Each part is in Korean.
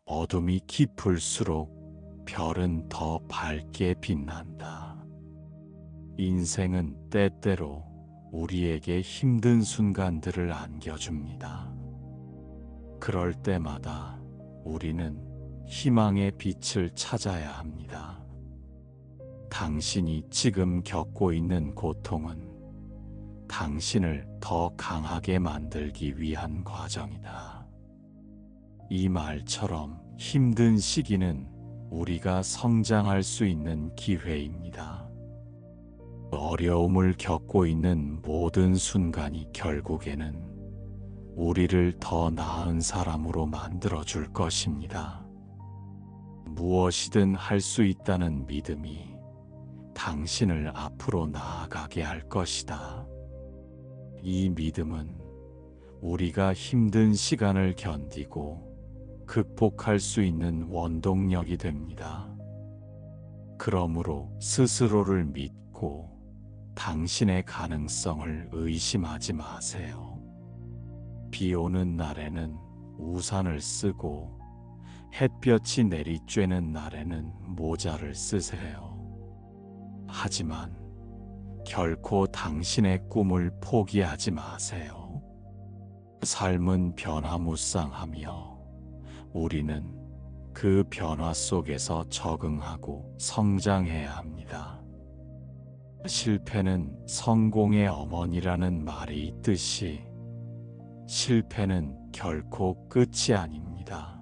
어둠이 깊을수록 별은 더 밝게 빛난다. 인생은 때때로 우리에게 힘든 순간들을 안겨줍니다. 그럴 때마다 우리는 희망의 빛을 찾아야 합니다. 당신이 지금 겪고 있는 고통은 당신을 더 강하게 만들기 위한 과정이다. 이 말처럼 힘든 시기는 우리가 성장할 수 있는 기회입니다. 어려움을 겪고 있는 모든 순간이 결국에는 우리를 더 나은 사람으로 만들어 줄 것입니다. 무엇이든 할 수 있다는 믿음이 당신을 앞으로 나아가게 할 것이다. 이 믿음은 우리가 힘든 시간을 견디고 극복할 수 있는 원동력이 됩니다. 그러므로 스스로를 믿고 당신의 가능성을 의심하지 마세요. 비 오는 날에는 우산을 쓰고 햇볕이 내리쬐는 날에는 모자를 쓰세요. 하지만 결코 당신의 꿈을 포기하지 마세요. 삶은 변화무쌍하며 우리는 그 변화 속에서 적응하고 성장해야 합니다. 실패는 성공의 어머니라는 말이 있듯이 실패는 결코 끝이 아닙니다.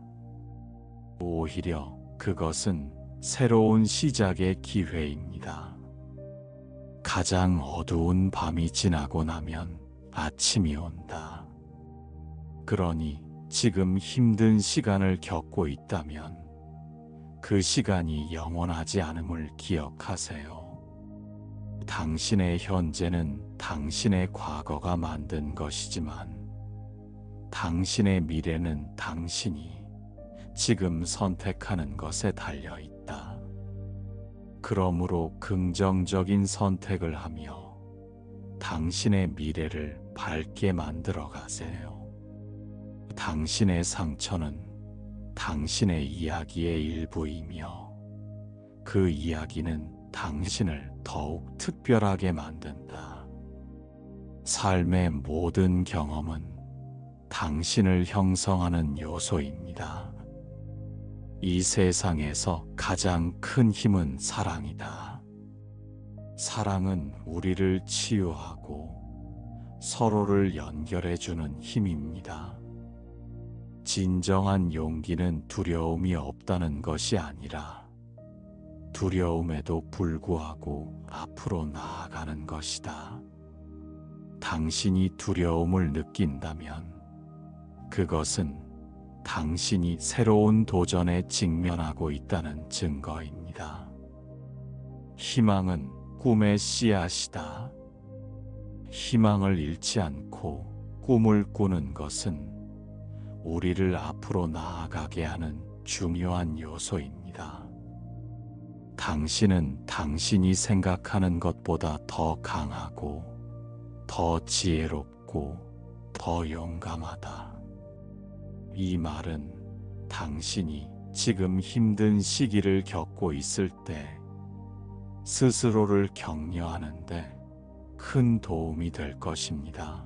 오히려 그것은 새로운 시작의 기회입니다. 가장 어두운 밤이 지나고 나면 아침이 온다. 그러니 지금 힘든 시간을 겪고 있다면 그 시간이 영원하지 않음을 기억하세요. 당신의 현재는 당신의 과거가 만든 것이지만 당신의 미래는 당신이 지금 선택하는 것에 달려 있다. 그러므로 긍정적인 선택을 하며 당신의 미래를 밝게 만들어 가세요. 당신의 상처는 당신의 이야기의 일부이며 그 이야기는 당신을 더욱 특별하게 만든다. 삶의 모든 경험은 당신을 형성하는 요소입니다. 이 세상에서 가장 큰 힘은 사랑이다. 사랑은 우리를 치유하고 서로를 연결해주는 힘입니다. 진정한 용기는 두려움이 없다는 것이 아니라 두려움에도 불구하고 앞으로 나아가는 것이다. 당신이 두려움을 느낀다면 그것은 당신이 새로운 도전에 직면하고 있다는 증거입니다. 희망은 꿈의 씨앗이다. 희망을 잃지 않고 꿈을 꾸는 것은 우리를 앞으로 나아가게 하는 중요한 요소입니다. 당신은 당신이 생각하는 것보다 더 강하고 더 지혜롭고 더 용감하다. 이 말은 당신이 지금 힘든 시기를 겪고 있을 때 스스로를 격려하는데 큰 도움이 될 것입니다.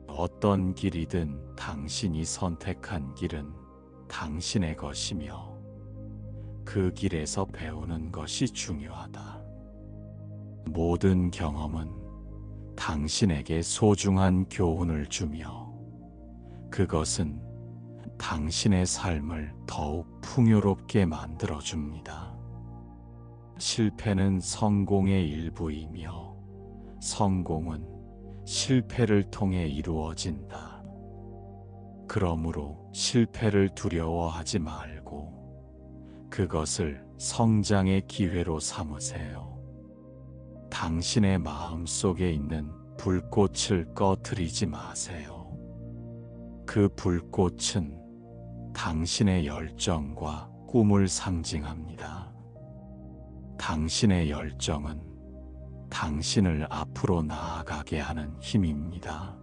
어떤 길이든 당신이 선택한 길은 당신의 것이며 그 길에서 배우는 것이 중요하다. 모든 경험은 당신에게 소중한 교훈을 주며 그것은 당신의 삶을 더욱 풍요롭게 만들어줍니다. 실패는 성공의 일부이며 성공은 실패를 통해 이루어진다. 그러므로 실패를 두려워하지 말고 그것을 성장의 기회로 삼으세요. 당신의 마음 속에 있는 불꽃을 꺼트리지 마세요. 그 불꽃은 당신의 열정과 꿈을 상징합니다. 당신의 열정은 당신을 앞으로 나아가게 하는 힘입니다.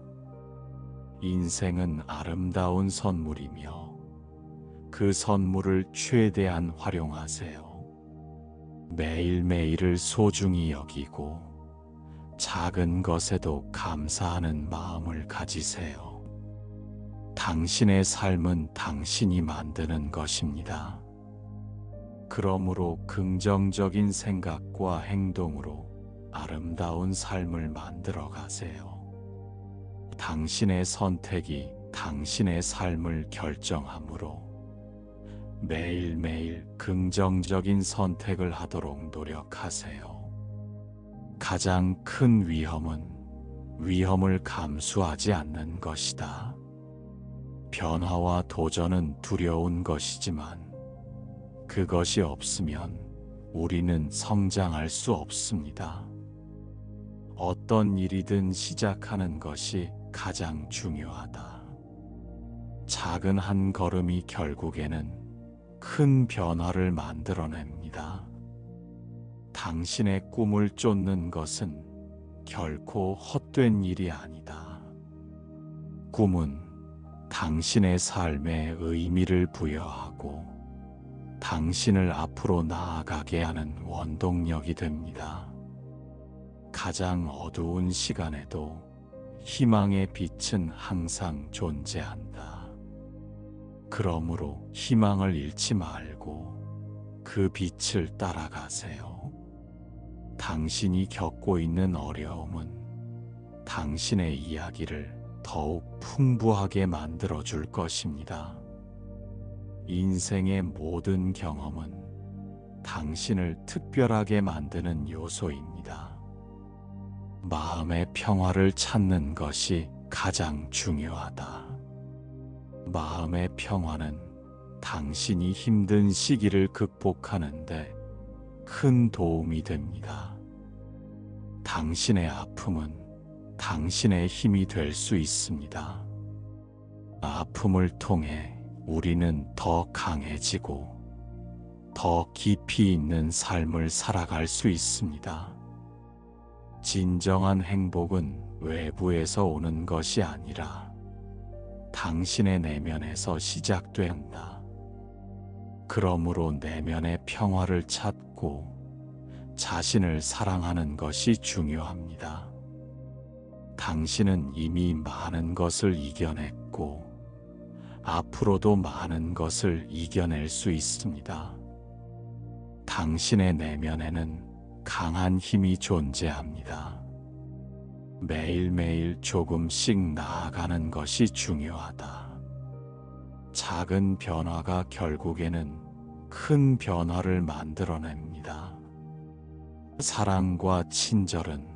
인생은 아름다운 선물이며 그 선물을 최대한 활용하세요. 매일매일을 소중히 여기고 작은 것에도 감사하는 마음을 가지세요. 당신의 삶은 당신이 만드는 것입니다. 그러므로 긍정적인 생각과 행동으로 아름다운 삶을 만들어 가세요. 당신의 선택이 당신의 삶을 결정하므로 매일매일 긍정적인 선택을 하도록 노력하세요. 가장 큰 위험은 위험을 감수하지 않는 것이다. 변화와 도전은 두려운 것이지만 그것이 없으면 우리는 성장할 수 없습니다. 어떤 일이든 시작하는 것이 가장 중요하다. 작은 한 걸음이 결국에는 큰 변화를 만들어냅니다. 당신의 꿈을 쫓는 것은 결코 헛된 일이 아니다. 꿈은 당신의 삶에 의미를 부여하고 당신을 앞으로 나아가게 하는 원동력이 됩니다. 가장 어두운 시간에도 희망의 빛은 항상 존재한다. 그러므로 희망을 잃지 말고 그 빛을 따라가세요. 당신이 겪고 있는 어려움은 당신의 이야기를 더욱 풍부하게 만들어줄 것입니다. 인생의 모든 경험은 당신을 특별하게 만드는 요소입니다. 마음의 평화를 찾는 것이 가장 중요하다. 마음의 평화는 당신이 힘든 시기를 극복하는데 큰 도움이 됩니다. 당신의 아픔은 당신의 힘이 될 수 있습니다. 아픔을 통해 우리는 더 강해지고 더 깊이 있는 삶을 살아갈 수 있습니다. 진정한 행복은 외부에서 오는 것이 아니라 당신의 내면에서 시작된다. 그러므로 내면의 평화를 찾고 자신을 사랑하는 것이 중요합니다. 당신은 이미 많은 것을 이겨냈고 앞으로도 많은 것을 이겨낼 수 있습니다. 당신의 내면에는 강한 힘이 존재합니다. 매일매일 조금씩 나아가는 것이 중요하다. 작은 변화가 결국에는 큰 변화를 만들어냅니다. 사랑과 친절은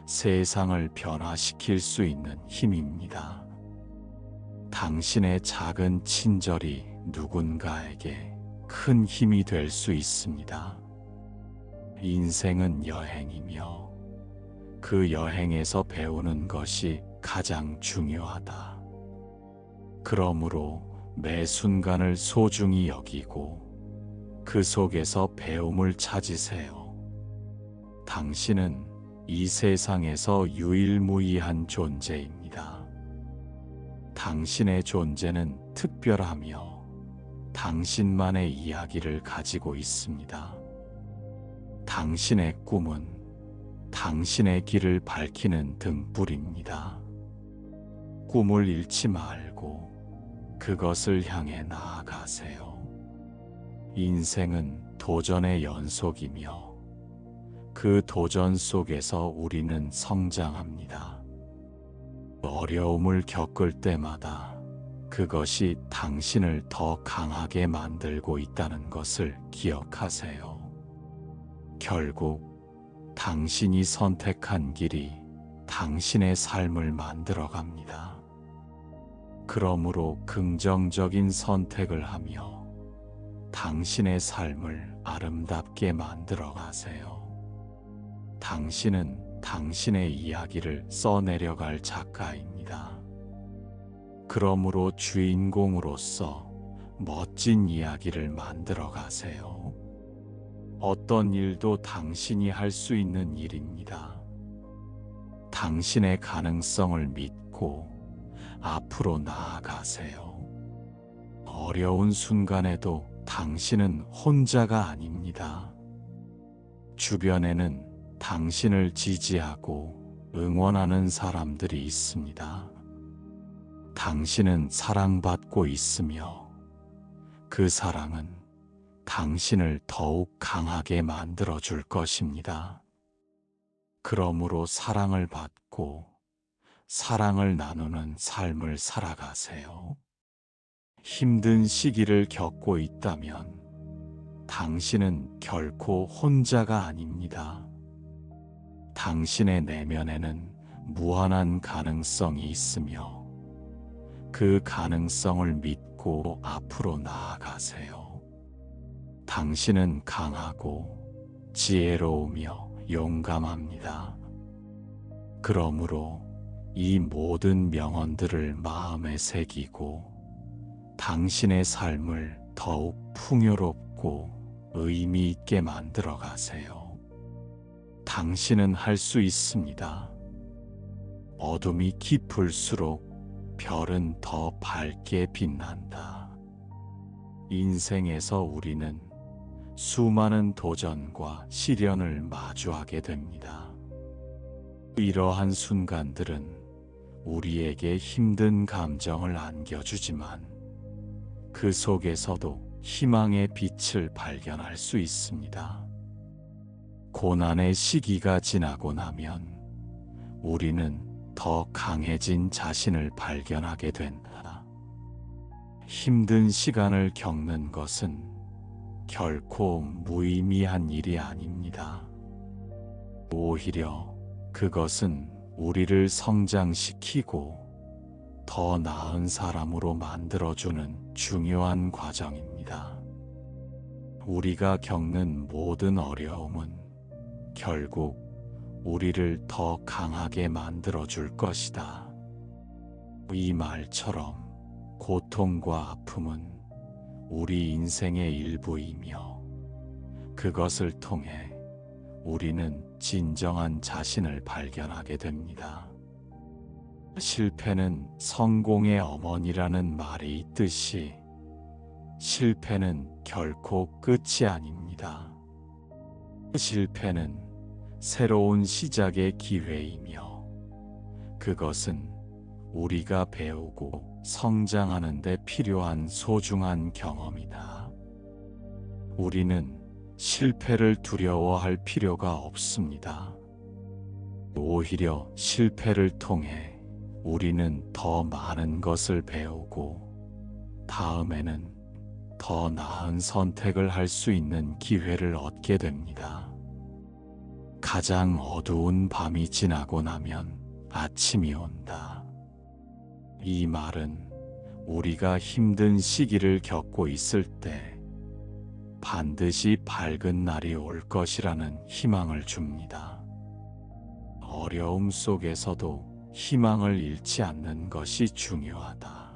세상을 변화시킬 수 있는 힘입니다. 당신의 작은 친절이 누군가에게 큰 힘이 될 수 있습니다. 인생은 여행이며 그 여행에서 배우는 것이 가장 중요하다. 그러므로 매 순간을 소중히 여기고 그 속에서 배움을 찾으세요. 당신은 이 세상에서 유일무이한 존재입니다. 당신의 존재는 특별하며 당신만의 이야기를 가지고 있습니다. 당신의 꿈은 당신의 길을 밝히는 등불입니다. 꿈을 잃지 말고 그것을 향해 나아가세요. 인생은 도전의 연속이며 그 도전 속에서 우리는 성장합니다. 어려움을 겪을 때마다 그것이 당신을 더 강하게 만들고 있다는 것을 기억하세요. 결국 당신이 선택한 길이 당신의 삶을 만들어갑니다. 그러므로 긍정적인 선택을 하며 당신의 삶을 아름답게 만들어가세요. 당신은 당신의 이야기를 써내려갈 작가입니다. 그러므로 주인공으로서 멋진 이야기를 만들어 가세요. 어떤 일도 당신이 할 수 있는 일입니다. 당신의 가능성을 믿고 앞으로 나아가세요. 어려운 순간에도 당신은 혼자가 아닙니다. 주변에는 당신을 지지하고 응원하는 사람들이 있습니다. 당신은 사랑받고 있으며 그 사랑은 당신을 더욱 강하게 만들어 줄 것입니다. 그러므로 사랑을 받고 사랑을 나누는 삶을 살아가세요. 힘든 시기를 겪고 있다면 당신은 결코 혼자가 아닙니다. 당신의 내면에는 무한한 가능성이 있으며 그 가능성을 믿고 앞으로 나아가세요. 당신은 강하고 지혜로우며 용감합니다. 그러므로 이 모든 명언들을 마음에 새기고 당신의 삶을 더욱 풍요롭고 의미 있게 만들어 가세요. 당신은 할 수 있습니다. 어둠이 깊을수록 별은 더 밝게 빛난다. 인생에서 우리는 수많은 도전과 시련을 마주하게 됩니다. 이러한 순간들은 우리에게 힘든 감정을 안겨주지만 그 속에서도 희망의 빛을 발견할 수 있습니다. 고난의 시기가 지나고 나면 우리는 더 강해진 자신을 발견하게 된다. 힘든 시간을 겪는 것은 결코 무의미한 일이 아닙니다. 오히려 그것은 우리를 성장시키고 더 나은 사람으로 만들어주는 중요한 과정입니다. 우리가 겪는 모든 어려움은 결국 우리를 더 강하게 만들어줄 것이다. 이 말처럼 고통과 아픔은 우리 인생의 일부이며 그것을 통해 우리는 진정한 자신을 발견하게 됩니다. 실패는 성공의 어머니라는 말이 있듯이 실패는 결코 끝이 아닙니다. 실패는 새로운 시작의 기회이며 그것은 우리가 배우고 성장하는 데 필요한 소중한 경험이다. 우리는 실패를 두려워할 필요가 없습니다. 오히려 실패를 통해 우리는 더 많은 것을 배우고 다음에는 더 나은 선택을 할 수 있는 기회를 얻게 됩니다. 가장 어두운 밤이 지나고 나면 아침이 온다. 이 말은 우리가 힘든 시기를 겪고 있을 때 반드시 밝은 날이 올 것이라는 희망을 줍니다. 어려움 속에서도 희망을 잃지 않는 것이 중요하다.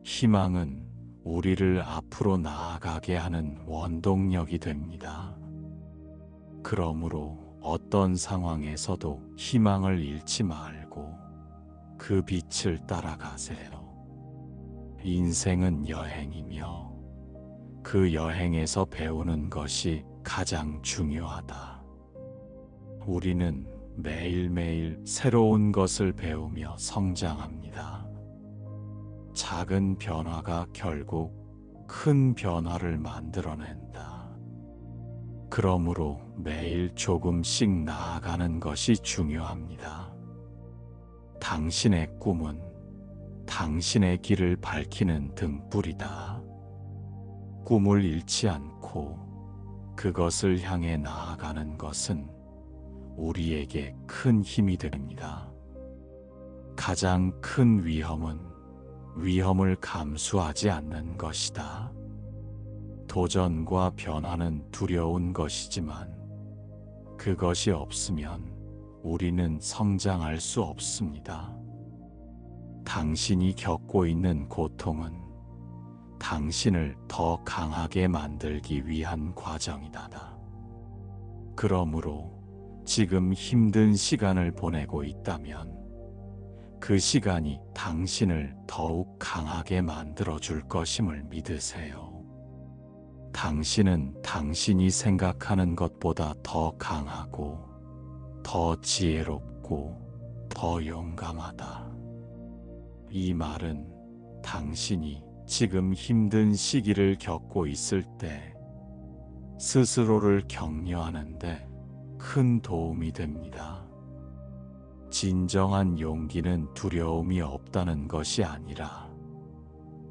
희망은 우리를 앞으로 나아가게 하는 원동력이 됩니다. 그러므로 어떤 상황에서도 희망을 잃지 말고 그 빛을 따라가세요. 인생은 여행이며 그 여행에서 배우는 것이 가장 중요하다. 우리는 매일매일 새로운 것을 배우며 성장합니다. 작은 변화가 결국 큰 변화를 만들어낸다. 그러므로 매일 조금씩 나아가는 것이 중요합니다. 당신의 꿈은 당신의 길을 밝히는 등불이다. 꿈을 잃지 않고 그것을 향해 나아가는 것은 우리에게 큰 힘이 됩니다. 가장 큰 위험은 위험을 감수하지 않는 것이다. 도전과 변화는 두려운 것이지만 그것이 없으면 우리는 성장할 수 없습니다. 당신이 겪고 있는 고통은 당신을 더 강하게 만들기 위한 과정이다. 그러므로 지금 힘든 시간을 보내고 있다면 그 시간이 당신을 더욱 강하게 만들어 줄 것임을 믿으세요. 당신은 당신이 생각하는 것보다 더 강하고, 더 지혜롭고, 더 용감하다. 이 말은 당신이 지금 힘든 시기를 겪고 있을 때 스스로를 격려하는데 큰 도움이 됩니다. 진정한 용기는 두려움이 없다는 것이 아니라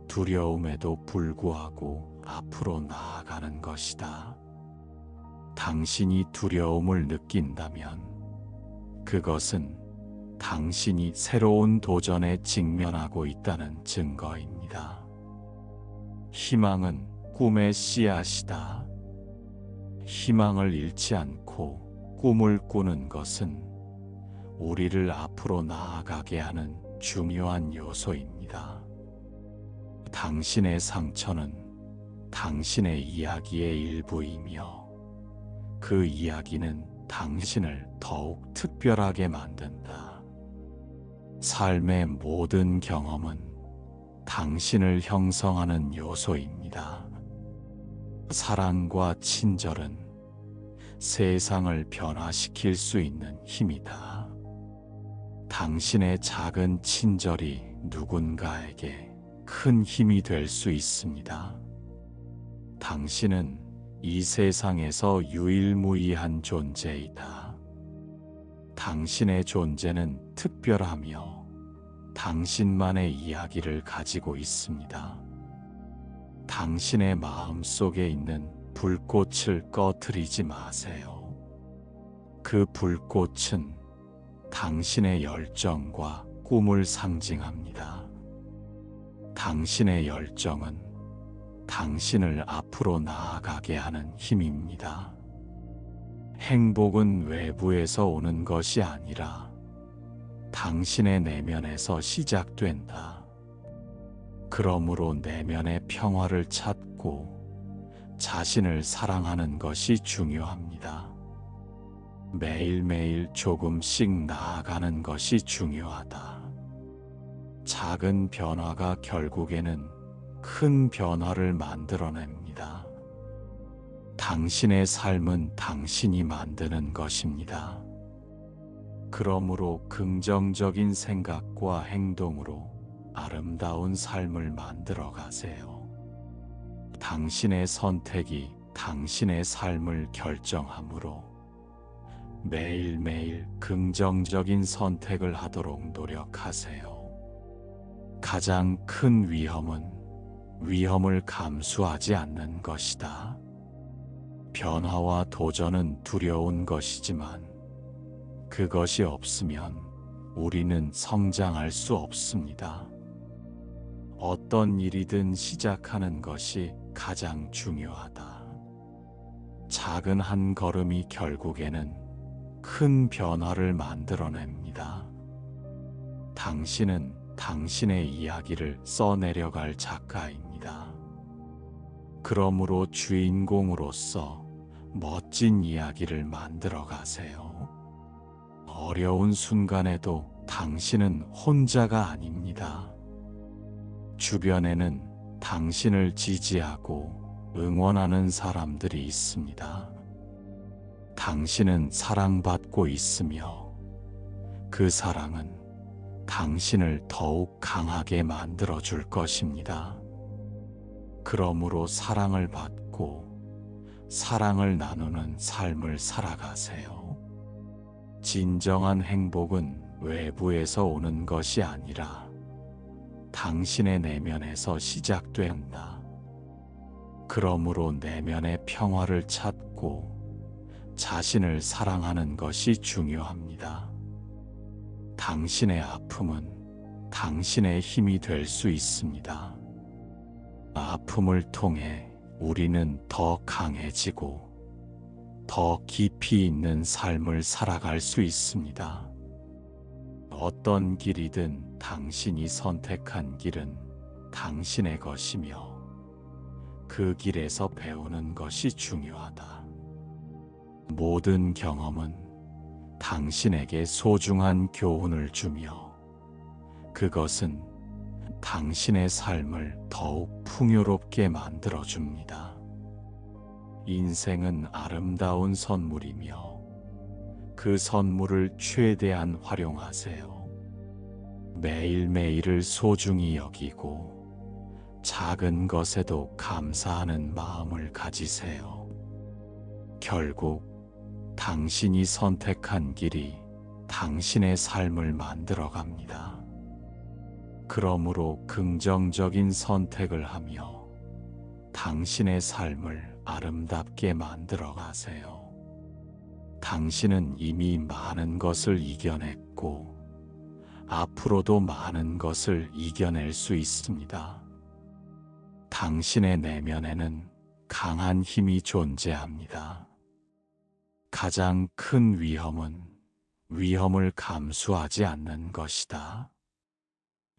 두려움에도 불구하고 앞으로 나아가는 것이다. 당신이 두려움을 느낀다면 그것은 당신이 새로운 도전에 직면하고 있다는 증거입니다. 희망은 꿈의 씨앗이다. 희망을 잃지 않고 꿈을 꾸는 것은 우리를 앞으로 나아가게 하는 중요한 요소입니다. 당신의 상처는 당신의 이야기의 일부이며 그 이야기는 당신을 더욱 특별하게 만든다. 삶의 모든 경험은 당신을 형성하는 요소입니다. 사랑과 친절은 세상을 변화시킬 수 있는 힘이다. 당신의 작은 친절이 누군가에게 큰 힘이 될 수 있습니다. 당신은 이 세상에서 유일무이한 존재이다. 당신의 존재는 특별하며 당신만의 이야기를 가지고 있습니다. 당신의 마음 속에 있는 불꽃을 꺼트리지 마세요. 그 불꽃은 당신의 열정과 꿈을 상징합니다. 당신의 열정은 당신을 앞으로 나아가게 하는 힘입니다. 행복은 외부에서 오는 것이 아니라 당신의 내면에서 시작된다. 그러므로 내면의 평화를 찾고 자신을 사랑하는 것이 중요합니다. 매일매일 조금씩 나아가는 것이 중요하다. 작은 변화가 결국에는 큰 변화를 만들어냅니다. 당신의 삶은 당신이 만드는 것입니다. 그러므로 긍정적인 생각과 행동으로 아름다운 삶을 만들어 가세요. 당신의 선택이 당신의 삶을 결정하므로 매일매일 긍정적인 선택을 하도록 노력하세요. 가장 큰 위험은 위험을 감수하지 않는 것이다. 변화와 도전은 두려운 것이지만 그것이 없으면 우리는 성장할 수 없습니다. 어떤 일이든 시작하는 것이 가장 중요하다. 작은 한 걸음이 결국에는 큰 변화를 만들어냅니다. 당신은 당신의 이야기를 써내려갈 작가입니다. 그러므로 주인공으로서 멋진 이야기를 만들어 가세요. 어려운 순간에도 당신은 혼자가 아닙니다. 주변에는 당신을 지지하고 응원하는 사람들이 있습니다. 당신은 사랑받고 있으며 그 사랑은 당신을 더욱 강하게 만들어 줄 것입니다. 그러므로 사랑을 받고 사랑을 나누는 삶을 살아가세요. 진정한 행복은 외부에서 오는 것이 아니라 당신의 내면에서 시작된다. 그러므로 내면의 평화를 찾고 자신을 사랑하는 것이 중요합니다. 당신의 아픔은 당신의 힘이 될 수 있습니다. 아픔을 통해 우리는 더 강해지고 더 깊이 있는 삶을 살아갈 수 있습니다. 어떤 길이든 당신이 선택한 길은 당신의 것이며 그 길에서 배우는 것이 중요하다. 모든 경험은 당신에게 소중한 교훈을 주며 그것은 당신의 삶을 더욱 풍요롭게 만들어줍니다. 인생은 아름다운 선물이며 그 선물을 최대한 활용하세요. 매일매일을 소중히 여기고 작은 것에도 감사하는 마음을 가지세요. 결국 당신이 선택한 길이 당신의 삶을 만들어갑니다. 그러므로 긍정적인 선택을 하며 당신의 삶을 아름답게 만들어 가세요. 당신은 이미 많은 것을 이겨냈고 앞으로도 많은 것을 이겨낼 수 있습니다. 당신의 내면에는 강한 힘이 존재합니다. 가장 큰 위험은 위험을 감수하지 않는 것이다.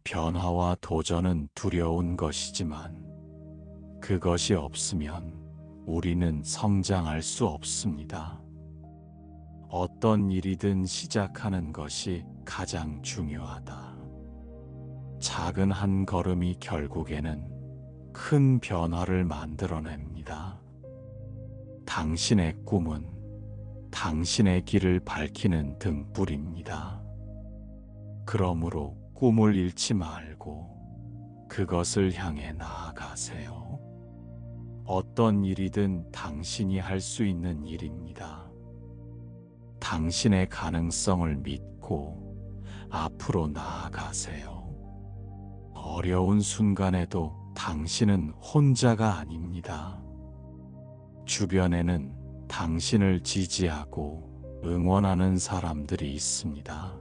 변화와 도전은 두려운 것이지만 그것이 없으면 우리는 성장할 수 없습니다. 어떤 일이든 시작하는 것이 가장 중요하다. 작은 한 걸음이 결국에는 큰 변화를 만들어냅니다. 당신의 꿈은 당신의 길을 밝히는 등불입니다. 그러므로 꿈을 잃지 말고 그것을 향해 나아가세요. 어떤 일이든 당신이 할 수 있는 일입니다. 당신의 가능성을 믿고 앞으로 나아가세요. 어려운 순간에도 당신은 혼자가 아닙니다. 주변에는 당신을 지지하고 응원하는 사람들이 있습니다.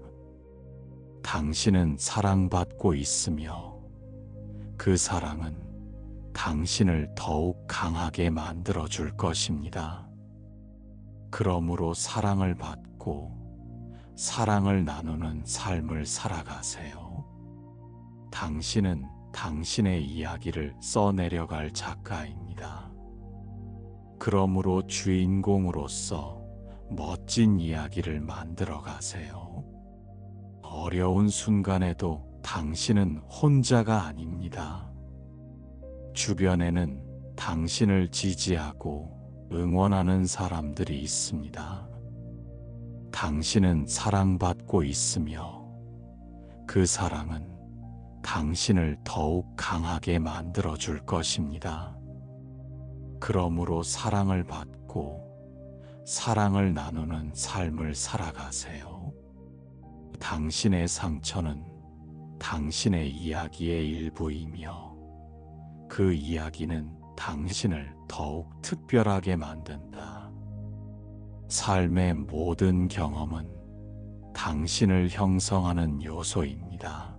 당신은 사랑받고 있으며 그 사랑은 당신을 더욱 강하게 만들어 줄 것입니다. 그러므로 사랑을 받고 사랑을 나누는 삶을 살아가세요. 당신은 당신의 이야기를 써내려갈 작가입니다. 그러므로 주인공으로서 멋진 이야기를 만들어 가세요. 어려운 순간에도 당신은 혼자가 아닙니다. 주변에는 당신을 지지하고 응원하는 사람들이 있습니다. 당신은 사랑받고 있으며 그 사랑은 당신을 더욱 강하게 만들어 줄 것입니다. 그러므로 사랑을 받고 사랑을 나누는 삶을 살아가세요. 당신의 상처는 당신의 이야기의 일부이며 그 이야기는 당신을 더욱 특별하게 만든다. 삶의 모든 경험은 당신을 형성하는 요소입니다.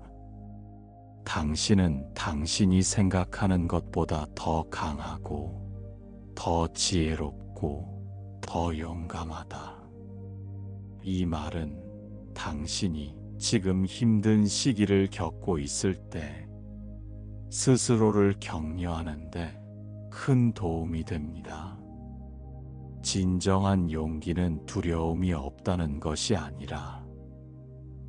당신은 당신이 생각하는 것보다 더 강하고 더 지혜롭고 더 용감하다. 이 말은 당신이 지금 힘든 시기를 겪고 있을 때 스스로를 격려하는데 큰 도움이 됩니다. 진정한 용기는 두려움이 없다는 것이 아니라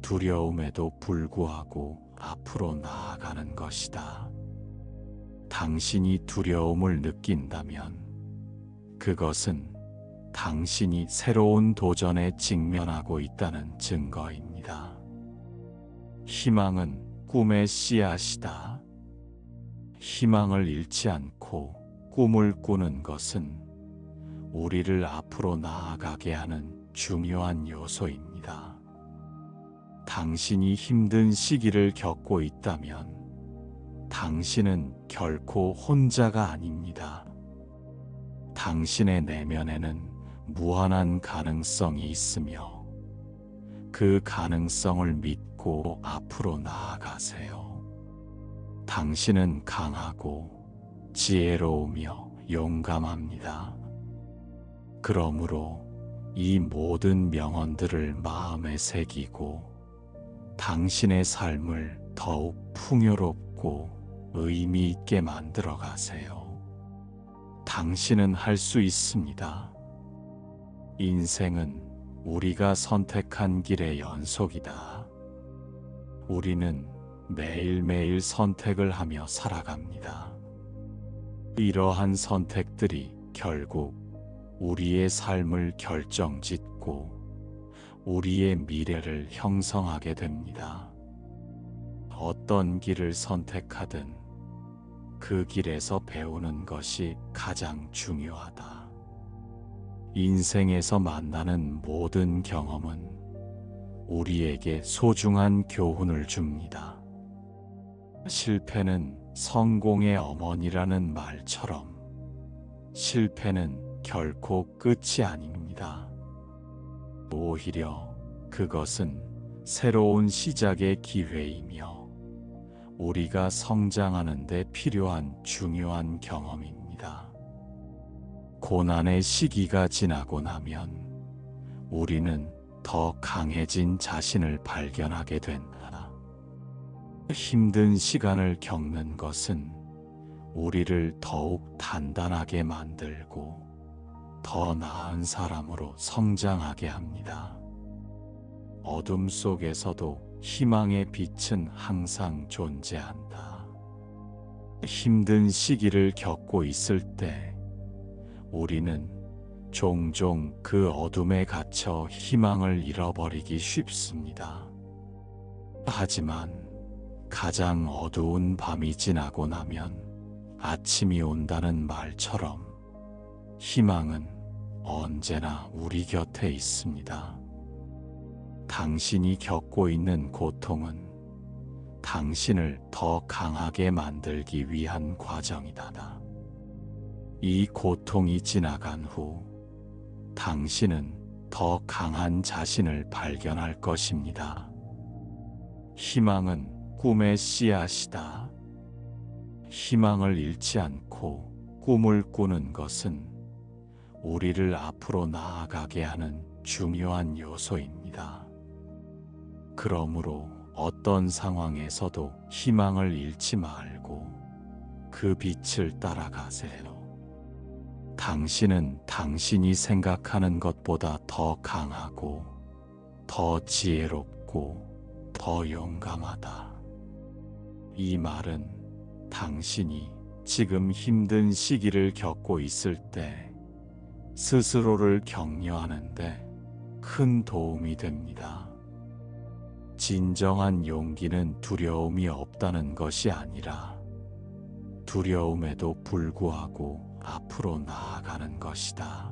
두려움에도 불구하고 앞으로 나아가는 것이다. 당신이 두려움을 느낀다면 그것은 당신이 새로운 도전에 직면하고 있다는 증거입니다. 희망은 꿈의 씨앗이다. 희망을 잃지 않고 꿈을 꾸는 것은 우리를 앞으로 나아가게 하는 중요한 요소입니다. 당신이 힘든 시기를 겪고 있다면 당신은 결코 혼자가 아닙니다. 당신의 내면에는 무한한 가능성이 있으며 그 가능성을 믿고 앞으로 나아가세요. 당신은 강하고 지혜로우며 용감합니다. 그러므로 이 모든 명언들을 마음에 새기고 당신의 삶을 더욱 풍요롭고 의미 있게 만들어 가세요. 당신은 할 수 있습니다. 인생은 우리가 선택한 길의 연속이다. 우리는 매일매일 선택을 하며 살아갑니다. 이러한 선택들이 결국 우리의 삶을 결정짓고 우리의 미래를 형성하게 됩니다. 어떤 길을 선택하든 그 길에서 배우는 것이 가장 중요하다. 인생에서 만나는 모든 경험은 우리에게 소중한 교훈을 줍니다. 실패는 성공의 어머니라는 말처럼 실패는 결코 끝이 아닙니다. 오히려 그것은 새로운 시작의 기회이며 우리가 성장하는 데 필요한 중요한 경험입니다. 고난의 시기가 지나고 나면 우리는 더 강해진 자신을 발견하게 된다. 힘든 시간을 겪는 것은 우리를 더욱 단단하게 만들고 더 나은 사람으로 성장하게 합니다. 어둠 속에서도 희망의 빛은 항상 존재한다. 힘든 시기를 겪고 있을 때 우리는 종종 그 어둠에 갇혀 희망을 잃어버리기 쉽습니다. 하지만 가장 어두운 밤이 지나고 나면 아침이 온다는 말처럼 희망은 언제나 우리 곁에 있습니다. 당신이 겪고 있는 고통은 당신을 더 강하게 만들기 위한 과정이다. 이 고통이 지나간 후 당신은 더 강한 자신을 발견할 것입니다. 희망은 꿈의 씨앗이다. 희망을 잃지 않고 꿈을 꾸는 것은 우리를 앞으로 나아가게 하는 중요한 요소입니다. 그러므로 어떤 상황에서도 희망을 잃지 말고 그 빛을 따라가세요. 당신은 당신이 생각하는 것보다 더 강하고 더 지혜롭고 더 용감하다. 이 말은 당신이 지금 힘든 시기를 겪고 있을 때 스스로를 격려하는데 큰 도움이 됩니다. 진정한 용기는 두려움이 없다는 것이 아니라 두려움에도 불구하고 앞으로 나아가는 것이다.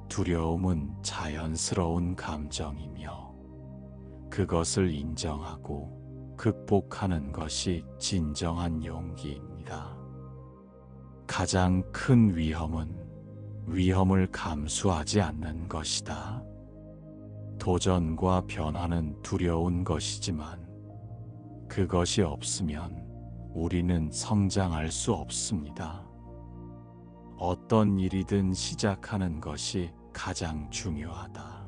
두려움은 자연스러운 감정이며 그것을 인정하고 극복하는 것이 진정한 용기입니다. 가장 큰 위험은 위험을 감수하지 않는 것이다. 도전과 변화는 두려운 것이지만 그것이 없으면 우리는 성장할 수 없습니다. 어떤 일이든 시작하는 것이 가장 중요하다.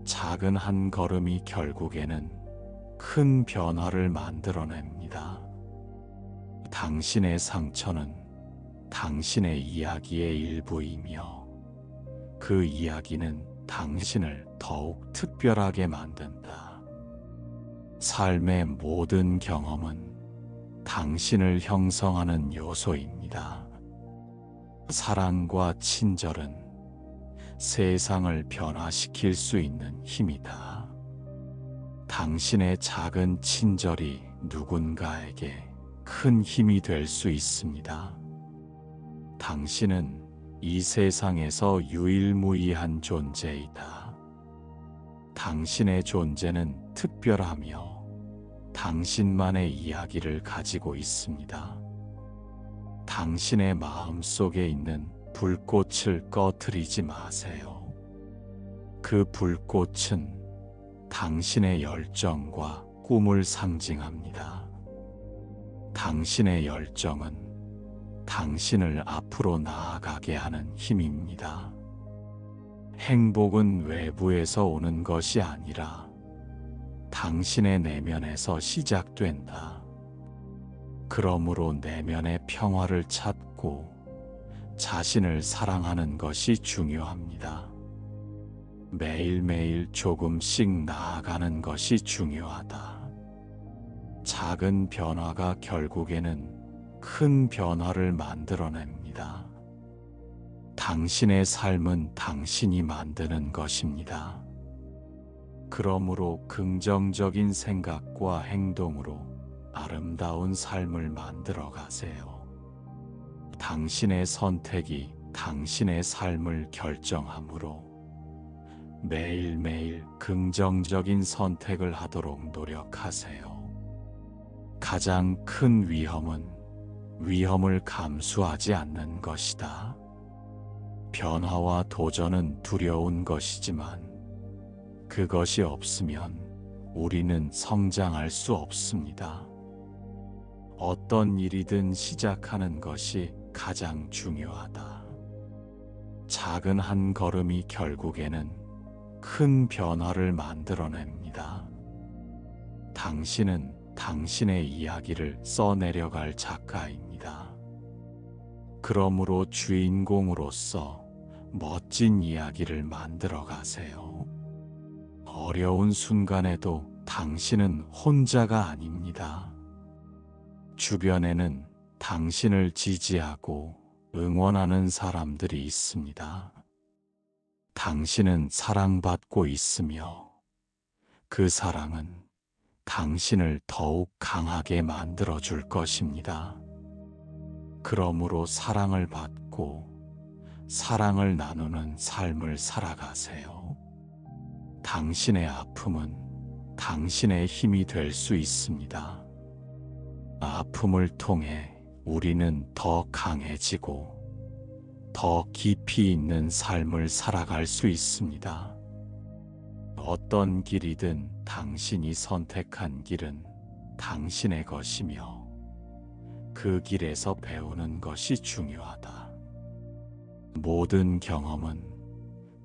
작은 한 걸음이 결국에는 큰 변화를 만들어냅니다. 당신의 상처는 당신의 이야기의 일부이며 그 이야기는 당신을 더욱 특별하게 만든다. 삶의 모든 경험은 당신을 형성하는 요소입니다. 사랑과 친절은 세상을 변화시킬 수 있는 힘이다. 당신의 작은 친절이 누군가에게 큰 힘이 될 수 있습니다. 당신은 이 세상에서 유일무이한 존재이다. 당신의 존재는 특별하며 당신만의 이야기를 가지고 있습니다. 당신의 마음 속에 있는 불꽃을 꺼트리지 마세요. 그 불꽃은 당신의 열정과 꿈을 상징합니다. 당신의 열정은 당신을 앞으로 나아가게 하는 힘입니다. 행복은 외부에서 오는 것이 아니라 당신의 내면에서 시작된다. 그러므로 내면의 평화를 찾고 자신을 사랑하는 것이 중요합니다. 매일매일 조금씩 나아가는 것이 중요하다. 작은 변화가 결국에는 큰 변화를 만들어냅니다. 당신의 삶은 당신이 만드는 것입니다. 그러므로 긍정적인 생각과 행동으로 아름다운 삶을 만들어 가세요. 당신의 선택이 당신의 삶을 결정하므로 매일매일 긍정적인 선택을 하도록 노력하세요. 가장 큰 위험은 위험을 감수하지 않는 것이다. 변화와 도전은 두려운 것이지만 그것이 없으면 우리는 성장할 수 없습니다. 어떤 일이든 시작하는 것이 가장 중요하다. 작은 한 걸음이 결국에는 큰 변화를 만들어냅니다. 당신은 당신의 이야기를 써내려갈 작가입니다. 그러므로 주인공으로서 멋진 이야기를 만들어 가세요. 어려운 순간에도 당신은 혼자가 아닙니다. 주변에는 당신을 지지하고 응원하는 사람들이 있습니다. 당신은 사랑받고 있으며 그 사랑은 당신을 더욱 강하게 만들어 줄 것입니다. 그러므로 사랑을 받고 사랑을 나누는 삶을 살아가세요. 당신의 아픔은 당신의 힘이 될 수 있습니다. 아픔을 통해 우리는 더 강해지고 더 깊이 있는 삶을 살아갈 수 있습니다. 어떤 길이든 당신이 선택한 길은 당신의 것이며 그 길에서 배우는 것이 중요하다. 모든 경험은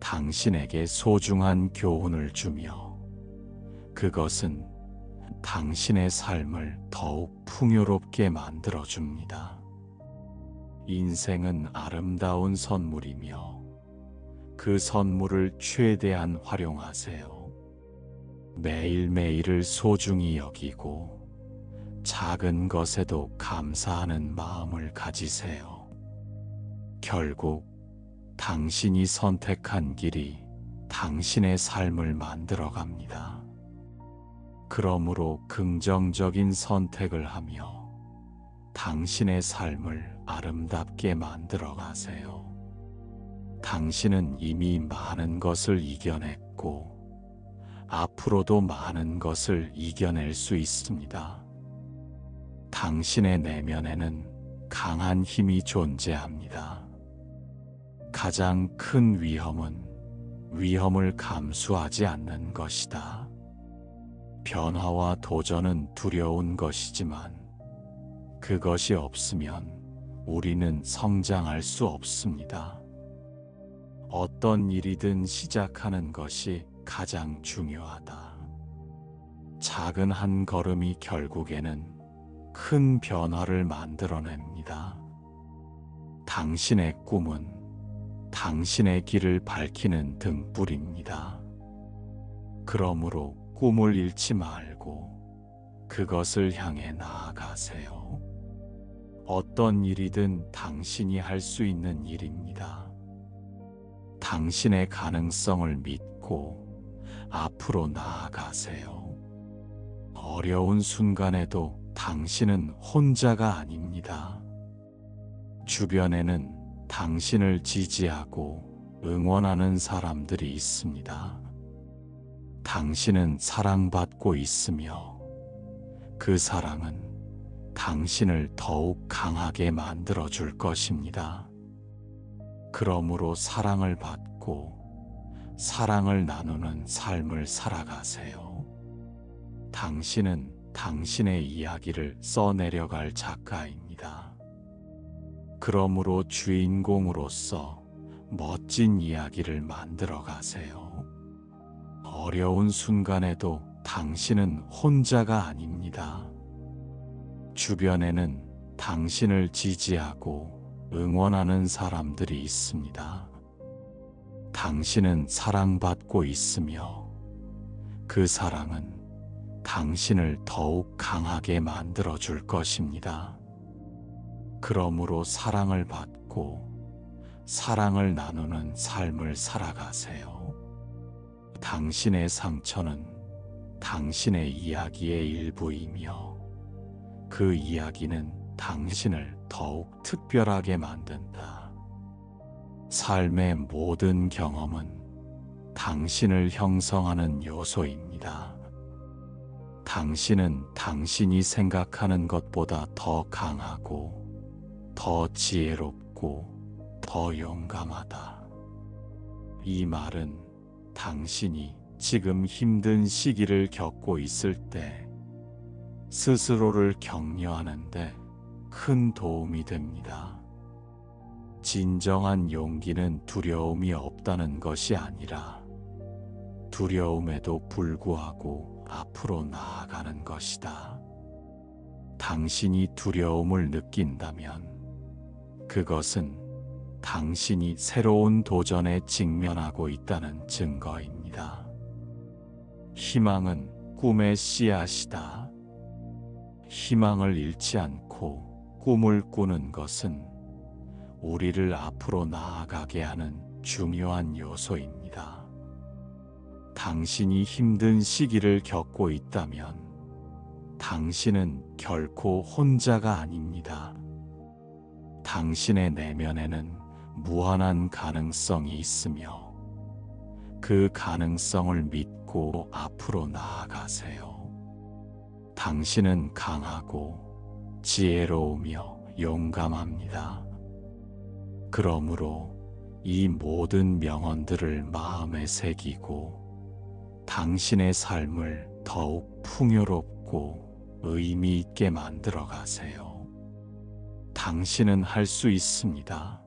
당신에게 소중한 교훈을 주며 그것은 당신의 삶을 더욱 풍요롭게 만들어줍니다. 인생은 아름다운 선물이며 그 선물을 최대한 활용하세요. 매일매일을 소중히 여기고 작은 것에도 감사하는 마음을 가지세요. 결국 당신이 선택한 길이 당신의 삶을 만들어갑니다. 그러므로 긍정적인 선택을 하며 당신의 삶을 아름답게 만들어 가세요. 당신은 이미 많은 것을 이겨냈고 앞으로도 많은 것을 이겨낼 수 있습니다. 당신의 내면에는 강한 힘이 존재합니다. 가장 큰 위험은 위험을 감수하지 않는 것이다. 변화와 도전은 두려운 것이지만 그것이 없으면 우리는 성장할 수 없습니다. 어떤 일이든 시작하는 것이 가장 중요하다. 작은 한 걸음이 결국에는 큰 변화를 만들어냅니다. 당신의 꿈은 당신의 길을 밝히는 등불입니다. 그러므로 꿈을 잃지 말고 그것을 향해 나아가세요. 어떤 일이든 당신이 할 수 있는 일입니다. 당신의 가능성을 믿고 앞으로 나아가세요. 어려운 순간에도 당신은 혼자가 아닙니다. 주변에는 당신을 지지하고 응원하는 사람들이 있습니다. 당신은 사랑받고 있으며 그 사랑은 당신을 더욱 강하게 만들어 줄 것입니다. 그러므로 사랑을 받고 사랑을 나누는 삶을 살아가세요. 당신은 당신의 이야기를 써내려갈 작가입니다. 그러므로 주인공으로서 멋진 이야기를 만들어 가세요. 어려운 순간에도 당신은 혼자가 아닙니다. 주변에는 당신을 지지하고 응원하는 사람들이 있습니다. 당신은 사랑받고 있으며 그 사랑은 당신을 더욱 강하게 만들어 줄 것입니다. 그러므로 사랑을 받고 사랑을 나누는 삶을 살아가세요. 당신의 상처는 당신의 이야기의 일부이며 그 이야기는 당신을 더욱 특별하게 만든다. 삶의 모든 경험은 당신을 형성하는 요소입니다. 당신은 당신이 생각하는 것보다 더 강하고 더 지혜롭고 더 용감하다. 이 말은 당신이 지금 힘든 시기를 겪고 있을 때 스스로를 격려하는데 큰 도움이 됩니다. 진정한 용기는 두려움이 없다는 것이 아니라 두려움에도 불구하고 앞으로 나아가는 것이다. 당신이 두려움을 느낀다면 그것은 당신이 새로운 도전에 직면하고 있다는 증거입니다. 희망은 꿈의 씨앗이다. 희망을 잃지 않고 꿈을 꾸는 것은 우리를 앞으로 나아가게 하는 중요한 요소입니다. 당신이 힘든 시기를 겪고 있다면 당신은 결코 혼자가 아닙니다. 당신의 내면에는 무한한 가능성이 있으며 그 가능성을 믿고 앞으로 나아가세요. 당신은 강하고 지혜로우며 용감합니다. 그러므로 이 모든 명언들을 마음에 새기고 당신의 삶을 더욱 풍요롭고 의미 있게 만들어 가세요. 당신은 할 수 있습니다.